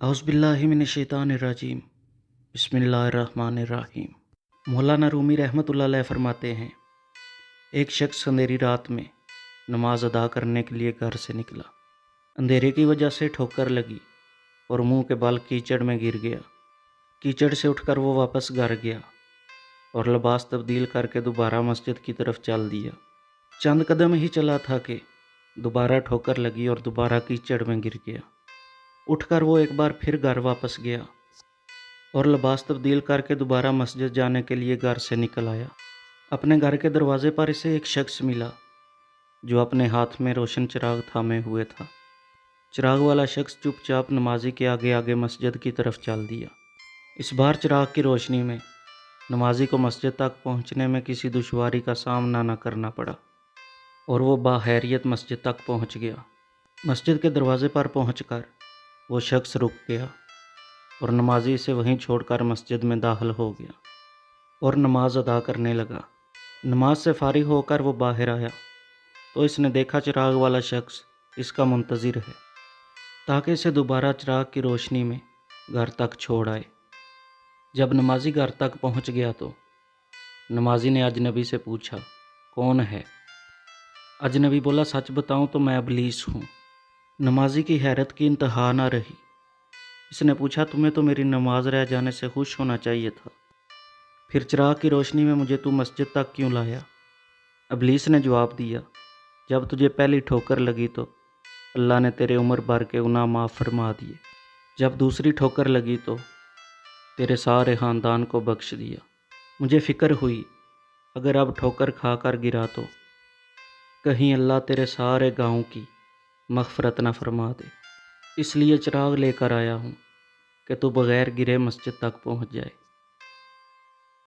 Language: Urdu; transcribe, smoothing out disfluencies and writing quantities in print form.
اعوذ باللہ من الشیطان الرجیم بسم اللہ الرحمن الرحیم۔ مولانا رومی رحمۃ اللہ علیہ فرماتے ہیں، ایک شخص اندھیری رات میں نماز ادا کرنے کے لیے گھر سے نکلا۔ اندھیرے کی وجہ سے ٹھوکر لگی اور منہ کے بال کیچڑ میں گر گیا۔ کیچڑ سے اٹھ کر وہ واپس گھر گیا اور لباس تبدیل کر کے دوبارہ مسجد کی طرف چل دیا۔ چند قدم ہی چلا تھا کہ دوبارہ ٹھوکر لگی اور دوبارہ کیچڑ میں گر گیا۔ اٹھ کر وہ ایک بار پھر گھر واپس گیا اور لباس تبدیل کر کے دوبارہ مسجد جانے کے لیے گھر سے نکل آیا۔ اپنے گھر کے دروازے پر اسے ایک شخص ملا جو اپنے ہاتھ میں روشن چراغ تھامے ہوئے تھا۔ چراغ والا شخص چپ چاپ نمازی کے آگے آگے مسجد کی طرف چل دیا۔ اس بار چراغ کی روشنی میں نمازی کو مسجد تک پہنچنے میں کسی دشواری کا سامنا نہ کرنا پڑا اور وہ باخیریت مسجد تک پہنچ گیا۔ مسجد کے دروازے پر پہنچ کر وہ شخص رک گیا اور نمازی اسے وہیں چھوڑ کر مسجد میں داخل ہو گیا اور نماز ادا کرنے لگا۔ نماز سے فارغ ہو کر وہ باہر آیا تو اس نے دیکھا چراغ والا شخص اس کا منتظر ہے تاکہ اسے دوبارہ چراغ کی روشنی میں گھر تک چھوڑ آئے۔ جب نمازی گھر تک پہنچ گیا تو نمازی نے اجنبی سے پوچھا، کون ہے؟ اجنبی بولا، سچ بتاؤں تو میں ابلیس ہوں۔ نمازی کی حیرت کی انتہا نہ رہی۔ اس نے پوچھا، تمہیں تو میری نماز رہ جانے سے خوش ہونا چاہیے تھا، پھر چراغ کی روشنی میں مجھے تو مسجد تک کیوں لایا؟ ابلیس نے جواب دیا، جب تجھے پہلی ٹھوکر لگی تو اللہ نے تیرے عمر بھر کے گناہ معاف فرما دیے، جب دوسری ٹھوکر لگی تو تیرے سارے خاندان کو بخش دیا۔ مجھے فکر ہوئی اگر اب ٹھوکر کھا کر گرا تو کہیں اللہ تیرے سارے گاؤں کی مغفرت نہ فرما دے، اس لیے چراغ لے کر آیا ہوں کہ تو بغیر گرے مسجد تک پہنچ جائے۔